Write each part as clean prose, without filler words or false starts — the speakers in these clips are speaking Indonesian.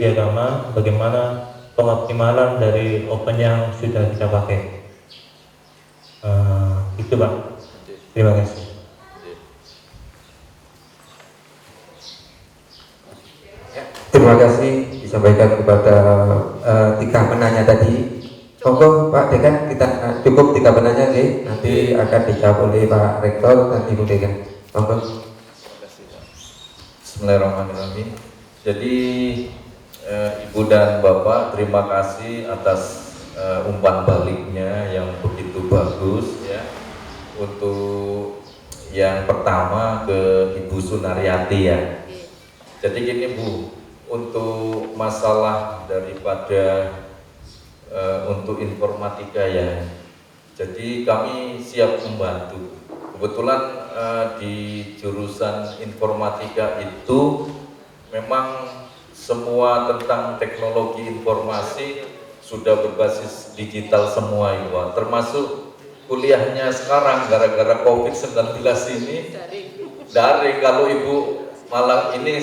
Widya Agama, bagaimana pengoptimalan dari open yang sudah kita pakai. Itu Pak. Terima kasih. Terima kasih disampaikan kepada tiga penanya tadi. Monggo Pak Dekan, kita cukup tiga penanya nih, nanti akan dijawab oleh Pak Rektor dan Ibu Dekan. Monggo. Bismillahirrahmanirrahim. Jadi Ibu dan Bapak, terima kasih atas umpan baliknya yang begitu bagus ya. Untuk yang pertama ke Ibu Sunaryati ya. Jadi gini Bu, untuk masalah daripada untuk informatika ya, jadi kami siap membantu. Kebetulan di jurusan informatika itu memang semua tentang teknologi informasi sudah berbasis digital semua Ibu, termasuk kuliahnya sekarang gara-gara COVID-19 ini daring. Kalau Ibu malah ini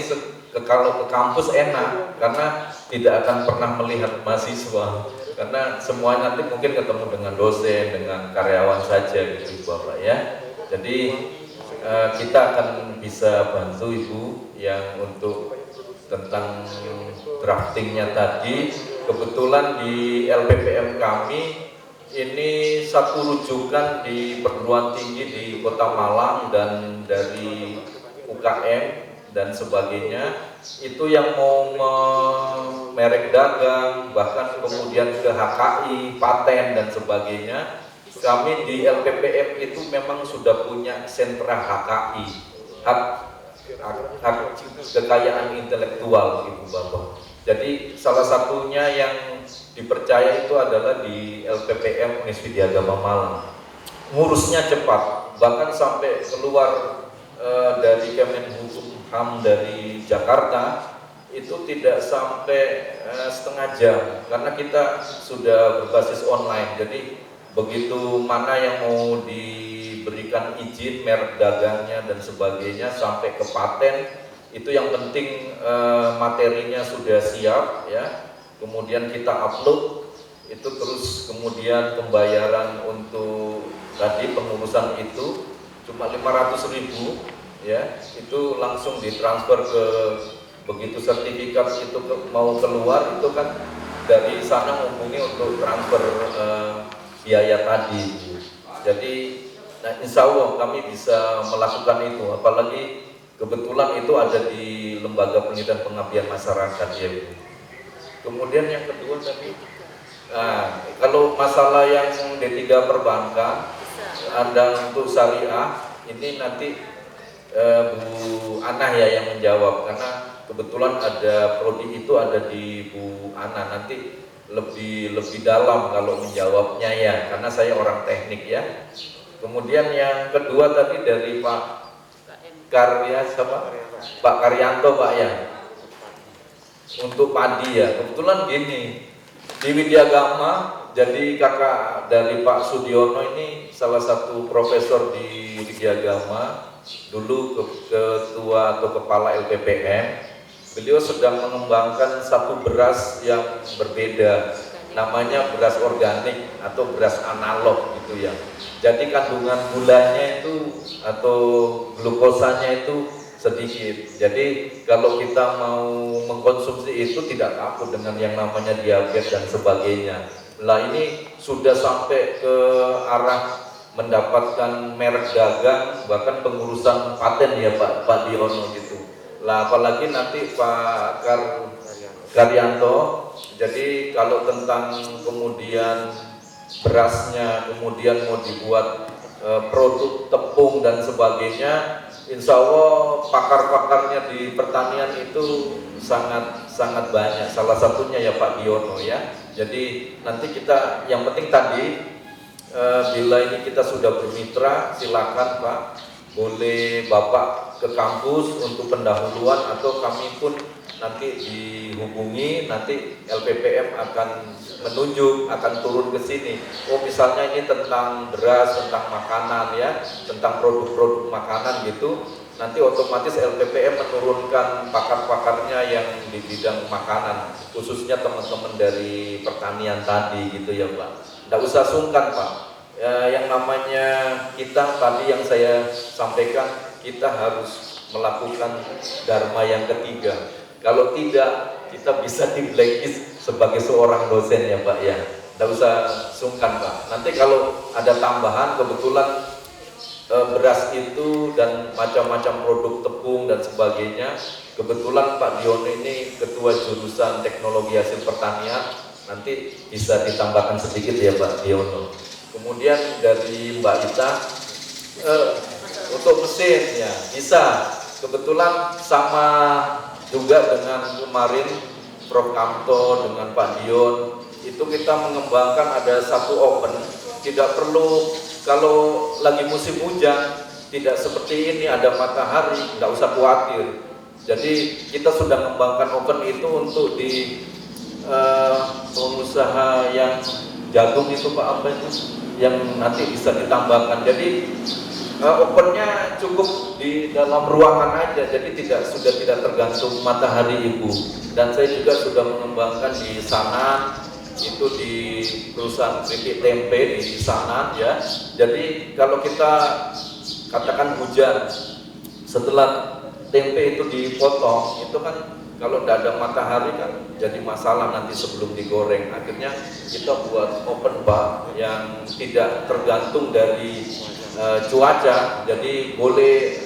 kalau ke kampus enak karena tidak akan pernah melihat mahasiswa, karena semua nanti mungkin ketemu dengan dosen, dengan karyawan saja gitu Bapak ya. Jadi kita akan bisa bantu Ibu yang untuk tentang draftingnya tadi. Kebetulan di LPPM kami ini satu rujukan di perguruan tinggi di Kota Malang dan dari UKM dan sebagainya, itu yang mau merek dagang, bahkan kemudian ke HKI, paten dan sebagainya. Kami di LPPM itu memang sudah punya sentra HKI, hak kekayaan intelektual Ibu Bapak. Jadi salah satunya yang dipercaya itu adalah di LPPM Widya Agama Malang. Ngurusnya cepat, bahkan sampai keluar dari Kemenkumham dari Jakarta itu tidak sampai setengah jam, karena kita sudah berbasis online. Jadi begitu mana yang mau diberikan izin merek dagangnya dan sebagainya sampai ke paten, itu yang penting materinya sudah siap ya, kemudian kita upload itu, terus kemudian pembayaran untuk tadi pengurusan itu cuma 500.000 ya, itu langsung ditransfer ke, begitu sertifikat itu mau keluar itu kan dari sana menghubungi untuk transfer biaya tadi. Jadi nah, insya Allah kami bisa melakukan itu, apalagi kebetulan itu ada di Lembaga Penelitian Pengabdian Masyarakat ya Bu. Kemudian yang kedua tadi, nah, kalau masalah yang D3 perbankan ada untuk syariah ini nanti Bu Ana ya yang menjawab, karena kebetulan ada prodi itu ada di Bu Ana, nanti lebih dalam kalau menjawabnya ya, karena saya orang teknik ya. Kemudian yang kedua tadi dari Pak Pak Karyanto Pak ya, untuk padi ya, kebetulan gini di Widya Agama, jadi kakak dari Pak Sudiono ini salah satu profesor di Widya Agama, dulu ketua atau kepala LPPM. Beliau sedang mengembangkan satu beras yang berbeda, namanya beras organik atau beras analog gitu ya. Jadi kandungan gulanya itu atau glukosanya itu sedikit. Jadi kalau kita mau mengkonsumsi itu tidak takut dengan yang namanya diabetes dan sebagainya. Lah ini sudah sampai ke arah mendapatkan merek dagang, bahkan pengurusan paten ya Pak Diono gitu. Lah apalagi nanti Pak Karyanto, jadi kalau tentang kemudian berasnya kemudian mau dibuat produk tepung dan sebagainya, insya Allah pakar-pakarnya di pertanian itu sangat banyak. Salah satunya ya Pak Diono ya. Jadi nanti kita, yang penting tadi bila ini kita sudah bermitra, silakan Pak, boleh Bapak ke kampus untuk pendahuluan, atau kami pun nanti dihubungi, nanti LPPM akan menunjuk, akan turun ke sini. Oh misalnya ini tentang beras, tentang makanan ya, tentang produk-produk makanan gitu. nanti otomatis LPPM menurunkan pakar-pakarnya yang di bidang makanan, khususnya teman-teman dari pertanian tadi gitu ya Pak. Tidak usah sungkan Pak. Yang namanya kita tadi yang saya sampaikan, kita harus melakukan dharma yang ketiga. Kalau tidak, kita bisa di blacklist sebagai seorang dosen ya Pak ya. Tidak usah sungkan Pak. Nanti kalau ada tambahan, kebetulan beras itu dan macam-macam produk tepung dan sebagainya, kebetulan Pak Diono ini ketua jurusan teknologi hasil pertanian, nanti bisa ditambahkan sedikit ya Pak Diono. Kemudian dari Mbak Ita untuk mesin ya bisa, kebetulan sama juga dengan kemarin Prof Kamto dengan Pak Dion, itu kita mengembangkan ada satu open, tidak perlu kalau lagi musim hujan, tidak seperti ini ada matahari, tidak usah khawatir. Jadi kita sudah mengembangkan oven itu untuk di pengusaha yang jagung itu Pak apa itu, yang nanti bisa ditambahkan. Jadi ovennya cukup di dalam ruangan aja, jadi sudah tidak tergantung matahari Ibu. Dan saya juga sudah mengembangkan di sana, itu di perusahaan keripik tempe di sana ya. Jadi kalau kita katakan hujan, setelah tempe itu dipotong, itu kan kalau tidak ada matahari kan jadi masalah nanti sebelum digoreng. Akhirnya kita buat open bar yang tidak tergantung dari cuaca, jadi boleh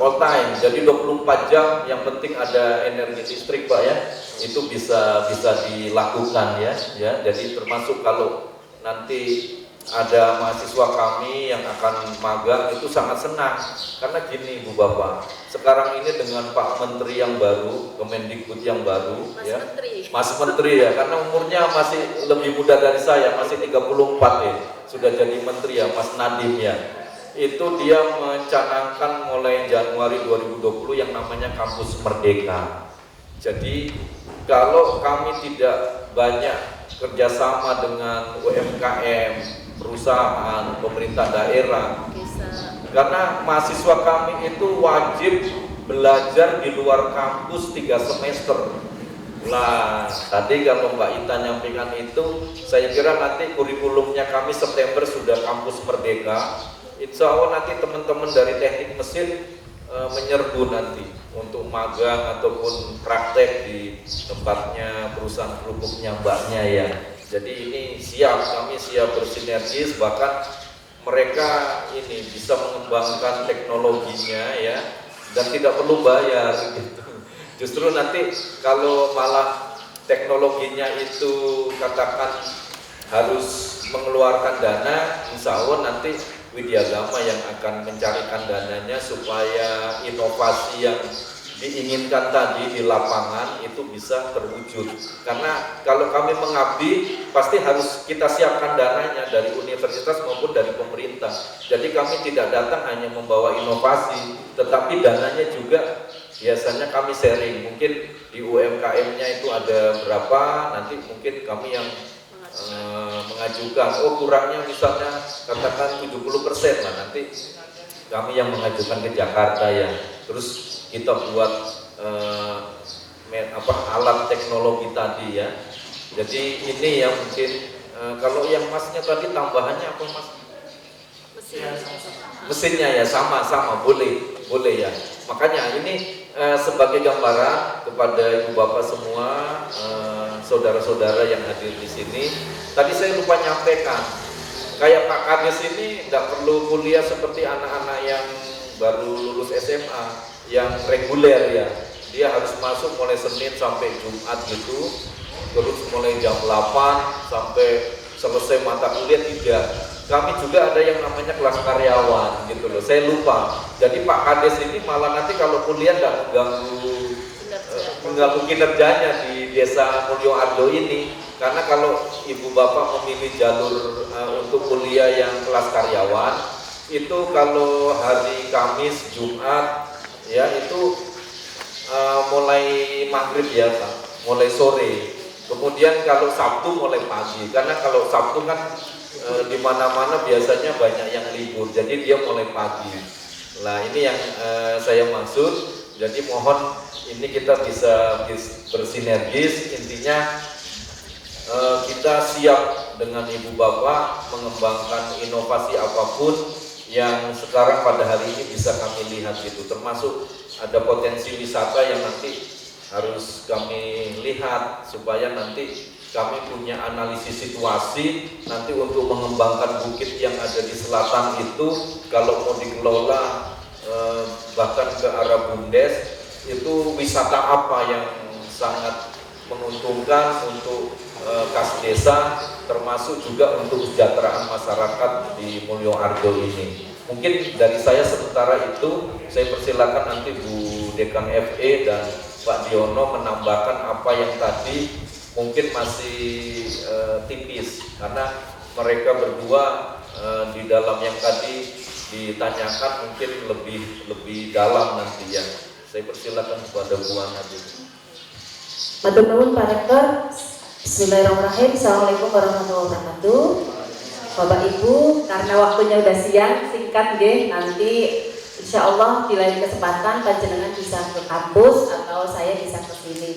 all time, jadi 24 jam, yang penting ada energi listrik Pak ya, itu bisa dilakukan ya. Jadi termasuk kalau nanti ada mahasiswa kami yang akan magang itu sangat senang, karena gini Bu Bapak, sekarang ini dengan Pak Menteri yang baru, Kemendikbud yang baru, Mas Menteri ya, karena umurnya masih lebih muda dari saya, masih 34 ya, sudah jadi Menteri ya, Mas Nadiem ya. Itu dia mencanangkan mulai Januari 2020 yang namanya Kampus Merdeka. Jadi kalau kami tidak banyak kerjasama dengan UMKM, perusahaan, pemerintah daerah, karena mahasiswa kami itu wajib belajar di luar kampus 3 semester. Nah, tadi kalau Mbak Ita nyampaikan itu, saya kira nanti kurikulumnya kami September sudah Kampus Merdeka. Insya Allah nanti teman-teman dari teknik mesin menyerbu nanti untuk magang ataupun praktek di tempatnya perusahaan kerupuknya Mbaknya ya. Jadi ini kami siap bersinergis, bahkan mereka ini bisa mengembangkan teknologinya ya, dan tidak perlu bayar gitu. Justru nanti kalau malah teknologinya itu katakan harus mengeluarkan dana, insya Allah nanti Widyagama yang akan mencarikan dananya supaya inovasi yang diinginkan tadi di lapangan itu bisa terwujud. Karena kalau kami mengabdi pasti harus kita siapkan dananya dari universitas maupun dari pemerintah. Jadi kami tidak datang hanya membawa inovasi, tetapi dananya juga biasanya kami sharing. Mungkin di UMKM-nya itu ada berapa, nanti mungkin kami yang mengajukan, kurangnya misalnya katakan 70% lah, nanti kami yang mengajukan ke Jakarta ya. Terus kita buat alat teknologi tadi ya. Jadi ini yang mungkin kalau yang Masnya tadi tambahannya apa Mas? Mesinnya ya sama boleh ya. Makanya ini sebagai gambaran kepada ibu bapak semua, saudara-saudara yang hadir di sini. Tadi saya lupa nyampaikan, kayak Pak Kades ini tidak perlu kuliah seperti anak-anak yang baru lulus SMA yang reguler ya. Dia harus masuk mulai Senin sampai Jumat gitu, terus mulai jam 8 sampai selesai mata kuliah tidak. Kami juga ada yang namanya kelas karyawan gitu loh. Saya lupa. Jadi Pak Kades ini malah nanti kalau kuliah nggak mengganggu kinerjanya di Desa Mulyo Arjo ini. Karena kalau ibu bapak memilih jalur untuk kuliah yang kelas karyawan, itu kalau hari Kamis, Jumat, ya itu mulai maghrib ya Pak, mulai sore. Kemudian kalau Sabtu mulai pagi. Karena kalau Sabtu kan di mana-mana biasanya banyak yang libur, jadi dia mulai pagi. Nah ini yang saya maksud. Jadi mohon ini kita bisa bersinergis. Intinya kita siap dengan ibu bapak mengembangkan inovasi apapun yang sekarang pada hari ini bisa kami lihat itu, termasuk ada potensi wisata yang nanti harus kami lihat supaya nanti kami punya analisis situasi nanti untuk mengembangkan bukit yang ada di selatan itu kalau mau dikelola bahkan ke arah Bumdes itu wisata apa yang sangat menguntungkan untuk kas desa termasuk juga untuk kesejahteraan masyarakat di Mulyo Arjo ini. Mungkin dari saya sementara itu saya persilakan nanti Bu Dekan FE dan Pak Diono menambahkan apa yang tadi mungkin masih tipis karena mereka berdua di dalam yang tadi ditanyakan mungkin lebih dalam nanti ya. Saya persilakan kepada Bu Ana. Matur nuwun Pak Rektor. Bismillahirrahmanirrahim. Assalamualaikum warahmatullahi wabarakatuh. Bapak Ibu, karena waktunya udah siang, singkat nggih. Nanti insya Allah di lain kesempatan panjenengan bisa ke kampus atau saya bisa ke sini.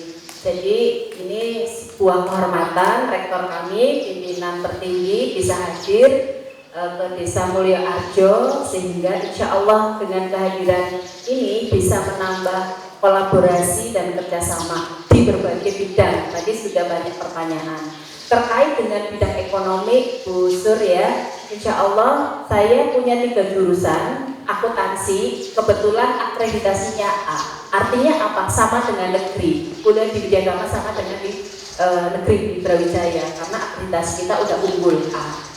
Jadi ini sebuah kehormatan rektor kami, pimpinan tertinggi bisa hadir ke Desa Mulyo Arjo sehingga insya Allah dengan kehadiran ini bisa menambah kolaborasi dan kerjasama di berbagai bidang. Tadi sudah banyak pertanyaan terkait dengan bidang ekonomi, Bu Sur ya. Insya Allah saya punya 3 jurusan akuntansi, kebetulan akreditasinya A. Artinya apa? Sama dengan negeri. Kuliah di Widyagama sama dengan di negeri di Brawijaya karena akreditasi kita udah unggul A.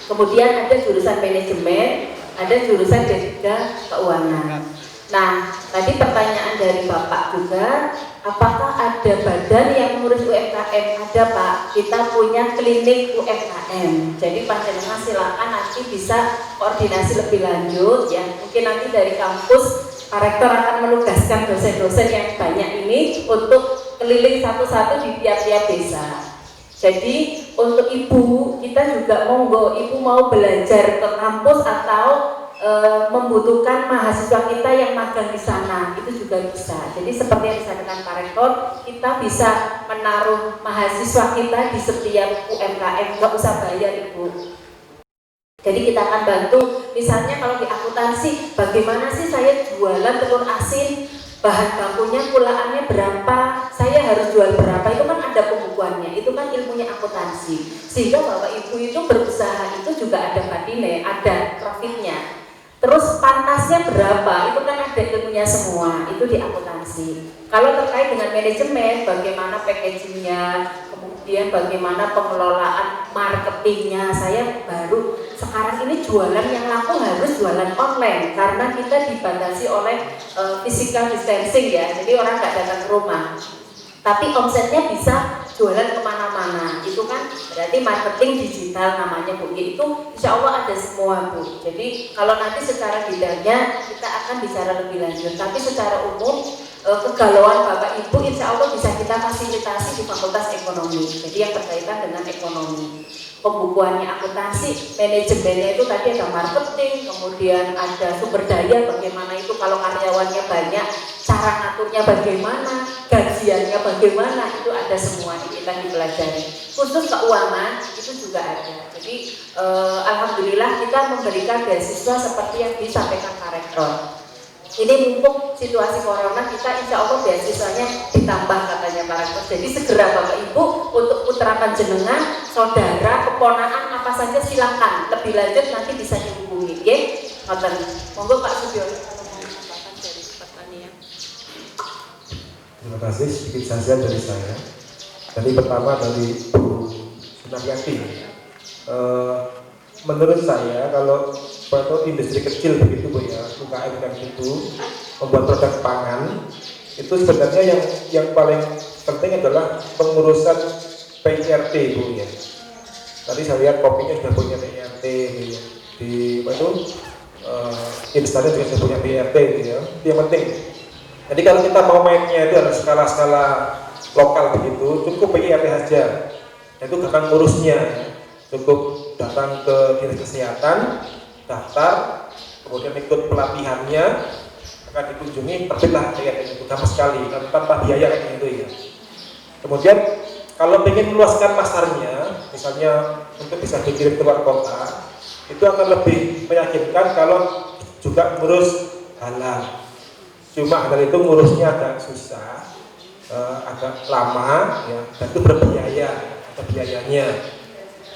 Kemudian ada jurusan manajemen, ada jurusan D3 keuangan. Nah, tadi pertanyaan dari Bapak juga, apakah ada badan yang mengurus UMKM? Ada Pak, kita punya klinik UMKM. Jadi panjenengan silakan nanti bisa koordinasi lebih lanjut ya. Mungkin nanti dari kampus Pak Rektor akan menugaskan dosen-dosen yang banyak ini untuk keliling satu-satu di tiap-tiap desa. Jadi untuk ibu kita juga monggo, ibu mau belajar ke kampus atau membutuhkan mahasiswa kita yang magang di sana, itu juga bisa. Jadi seperti yang disampaikan Pak Rektor, kita bisa menaruh mahasiswa kita di setiap UMKM, nggak usah bayar Ibu. Jadi kita akan bantu, misalnya kalau di akuntansi, bagaimana sih saya jualan telur asin, bahan bakunya pulaannya berapa, saya harus jual berapa, itu kan ada pembukuannya, itu kan ilmunya akuntansi. Sehingga Bapak Ibu itu berusaha itu juga ada badine, ada profitnya. Terus pantasnya berapa, itu kan ada ilmunya semua, itu di akuntansi. Kalau terkait dengan manajemen, bagaimana packagingnya, kemudian bagaimana pengelolaan marketingnya, saya baru sekarang ini jualan yang laku harus jualan online karena kita dibatasi oleh physical distancing ya, jadi orang nggak datang ke rumah. Tapi omsetnya bisa jualan kemana-mana, itu kan berarti marketing digital namanya Bu. Itu insya Allah ada semua Bu. Jadi kalau nanti secara bidangnya kita akan bicara lebih lanjut. Tapi secara umum kegalauan Bapak Ibu insya Allah bisa kita fasilitasi di Fakultas Ekonomi. Jadi yang berkaitan dengan ekonomi. Pembukuannya akuntansi, manajemennya itu tadi ada marketing, kemudian ada sumber daya, bagaimana itu kalau karyawannya banyak, cara ngaturnya bagaimana, gajiannya bagaimana, itu ada semua kita dipelajari. Khusus keuangan itu juga ada. Jadi alhamdulillah kita memberikan beasiswa seperti yang disampaikan Pak Rektor. Ini mumpung situasi corona, kita insya Allah beasiswanya ditambah katanya Pak Rektor. Jadi segera Bapak Ibu untuk putra panjenengan, saudara, keponakan apa saja silakan. Lebih lanjut nanti bisa dihubungi. Oke? Monggo Pak Sugiono kalau mau menambahkan dari pertanian. Terima kasih, sedikit saja dari saya. Jadi pertama dari Bu Sunaryanti. Menurut saya kalau suatu industri kecil begitu Bu ya, UKM itu membuat produk pangan itu sebenarnya yang paling penting adalah pengurusan PIRT Bu ya. Tadi saya lihat kopinya sudah punya PIRT gitu ya. Di apa itu instannya juga sudah punya PIRT gitu ya. Itu yang penting. Jadi kalau kita mau mainnya itu harus skala-skala lokal begitu, cukup PIRT saja. Itu gampang ngurusnya. Cukup datang ke dinas kesehatan, daftar, kemudian ikut pelatihannya, akan dikunjungi, terbitlah kayak itu gampang sekali tanpa biaya kayak gitu ya. Kemudian kalau ingin meluaskan pasarnya, misalnya untuk bisa dikirim keluar kota, itu akan lebih meyakinkan kalau juga ngurus halal. Cuma halal itu ngurusnya agak susah, agak lama, ya, dan itu berbiaya, ada biayanya.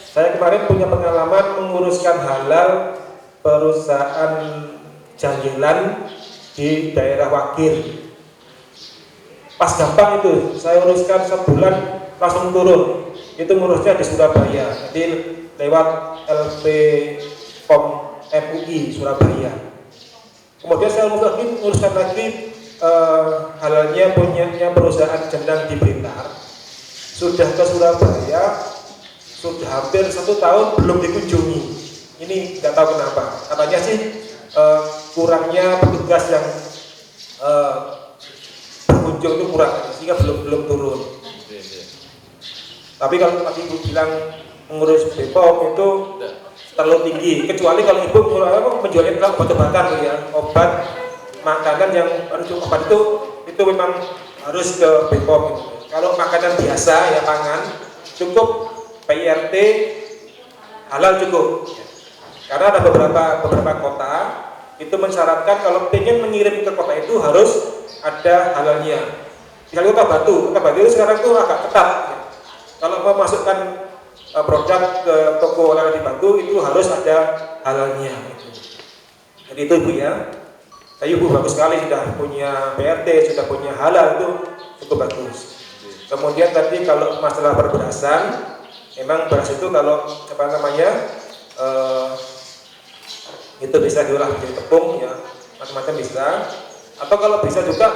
Saya kemarin punya pengalaman menguruskan halal perusahaan janggilan di daerah Wakil. Pas gampang itu, saya uruskan sebulan langsung turun. Itu ngurusnya di Surabaya, jadi lewat LP POM MUI Surabaya. Kemudian saya nguruskan lagi halalnya punyanya perusahaan jendang di Blitar. Sudah ke Surabaya, sudah hampir 1 tahun belum dikunjungi. Ini nggak tahu kenapa. Katanya sih kurangnya petugas yang berkunjung itu kurang, sehingga belum turun. Tapi kalau tadi Ibu bilang mengurus BPOM itu terlalu tinggi, kecuali kalau Ibu menjualnya obat-obatan ya, obat makanan yang obat itu memang harus ke BPOM. Kalau makanan biasa ya pangan cukup PIRT halal cukup. Karena ada beberapa kota itu mensyaratkan kalau ingin mengirim ke kota itu harus ada halalnya. Misalnya Kota Batu itu sekarang tuh agak ketat. Ya. Kalau mau masukkan produk ke toko olahraga di Batu itu harus ada halalnya. Jadi itu Bu ya. Saya Bu bagus sekali sudah punya PRT, sudah punya halal itu cukup bagus. Kemudian tadi kalau masalah perberasan, memang beras itu kalau itu bisa diolah menjadi tepung ya, macam-macam bisa. Atau kalau bisa juga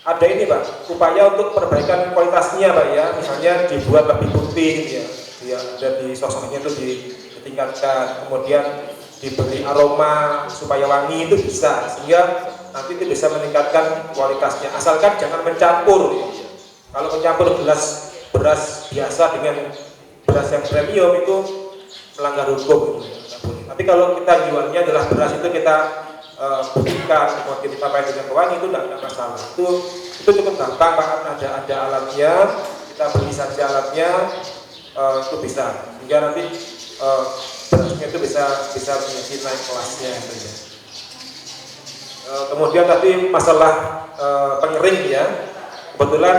ada ini Pak, upaya untuk perbaikan kualitasnya Pak ya, misalnya dibuat lebih putih ya, dan di sosoknya itu ditingkatkan, kemudian diberi aroma supaya wangi itu bisa, sehingga nanti itu bisa meningkatkan kualitasnya. Asalkan jangan mencampur. Ya. Kalau mencampur beras biasa dengan beras yang premium itu melanggar hukum. Tapi kalau kita jualnya adalah beras itu kita putihkan, kemudian kita pakai dengan pewangi itu tidak masalah. Itu cukup gampang Pak, ada alatnya, kita beli saja alatnya, itu bisa. Sehingga nanti berasnya itu bisa menjadi naik kelasnya. Gitu ya. Kemudian tadi masalah pengering ya, kebetulan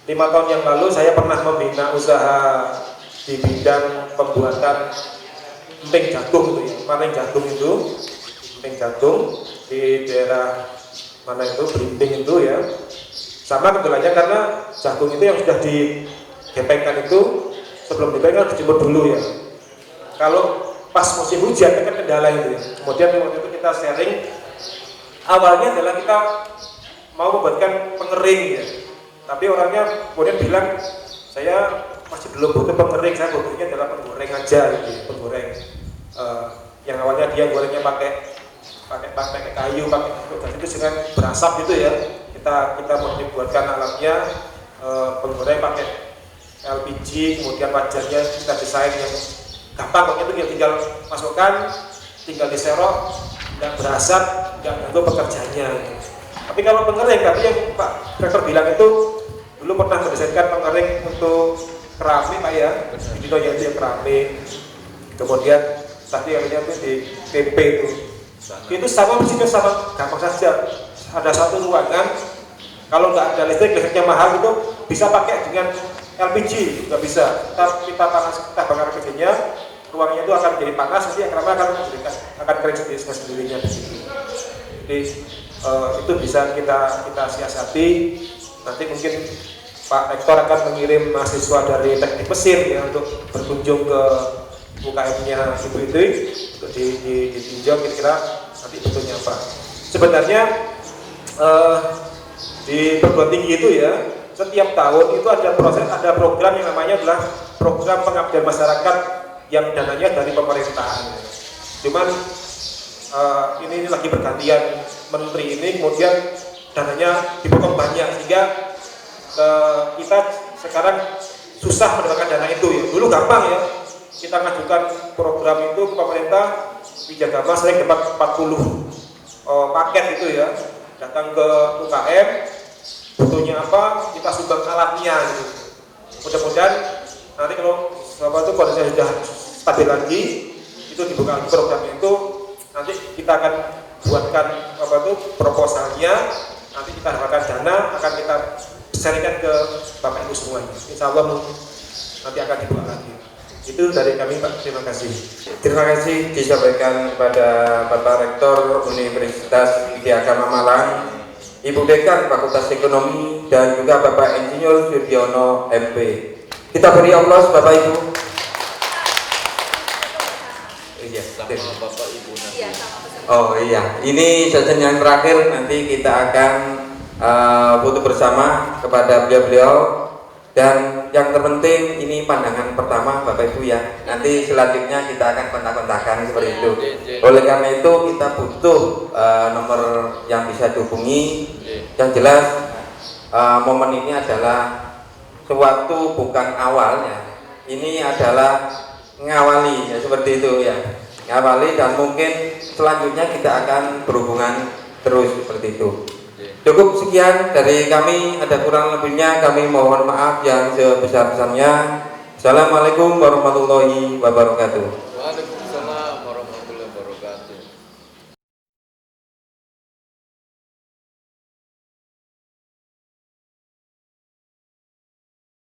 5 tahun yang lalu saya pernah membina usaha di bidang pembuatan emping jagung itu ya, maling jagung itu, emping jagung di daerah mana itu, Belimbing itu ya. Sama kebetulannya karena jagung itu yang sudah digepengkan itu sebelum digepeng harus dijemur dulu ya. Kalau pas musim hujan kan kendala itu ya. Kemudian waktu itu kita sharing, awalnya adalah kita mau membuatkan pengering ya. Tapi orangnya kemudian bilang, saya masih belum butuh pengering, saya butuhnya adalah penggoreng aja gitu ya, penggoreng. Yang awalnya dia gorengnya pakai kayu, pakai dan itu dengan berasap gitu ya. Kita mau dibuatkan alatnya penggoreng pakai LPG, kemudian wajannya kita desain yang gampang, pokoknya itu tinggal masukkan, tinggal diserok, nggak berasap, nggak ganggu pekerjaannya. Tapi kalau pengering tadi yang Pak Rektor bilang itu dulu pernah mendesainkan pengering untuk keramik Pak ya, di itu yang keramik. Kemudian tadi yang itu di TP itu sama mesinnya sama gampang saja. Ada satu ruangan, kalau nggak ada listriknya mahal itu bisa pakai dengan LPG juga bisa. Kita bakar LPG-nya, ruangnya itu akan jadi panas, nanti yang lama akan kering sendirinya di situ. Jadi itu bisa kita siasati. Nanti mungkin Pak Rektor akan mengirim mahasiswa dari teknik mesin ya untuk berkunjung ke UKM-nya Ibu itu untuk ditinjau kira-kira nanti bentuknya apa. Sebenarnya di perguruan tinggi itu ya setiap tahun itu ada program yang namanya adalah program pengabdian masyarakat yang dananya dari pemerintah. Cuman ini lagi pergantian menteri ini, kemudian dananya dipotong banyak sehingga kita sekarang susah mendapatkan dana itu ya. Dulu gampang ya, kita ngajukan program itu ke pemerintah, Wijagama sering dapat 40 paket itu ya, datang ke UKM, butuhnya apa, kita sumbang alatnya gitu. Mudah-mudahan nanti kalau kondisinya sudah stabil lagi, itu dibuka lagi programnya itu, nanti kita akan buatkan proposalnya, nanti kita harapkan dana akan kita sharingkan ke Bapak Ibu semuanya. Insya Allah nanti akan dibuka lagi. Itu dari kami Pak, terima kasih. Terima kasih disampaikan kepada Bapak Rektor Universitas Widya Agama Malang, Ibu Dekan Fakultas Ekonomi, dan juga Bapak Insinyur Sudiono MP. Kita beri aplaus Bapak Ibu. Iya, Sama Bapak Ibu nanti. oh iya, ini session yang terakhir, nanti kita akan foto bersama kepada beliau-beliau. Dan yang terpenting ini pandangan pertama Bapak Ibu ya. Nanti selanjutnya kita akan kontak-kontakan seperti itu. Oleh karena itu kita butuh nomor yang bisa dihubungi. Yang jelas momen ini adalah suatu bukan awalnya. Ini adalah ngawali ya, seperti itu ya. Ngawali, dan mungkin selanjutnya kita akan berhubungan terus seperti itu. Cukup sekian dari kami, ada kurang lebihnya kami mohon maaf yang sebesar-besarnya. Assalamualaikum warahmatullahi wabarakatuh.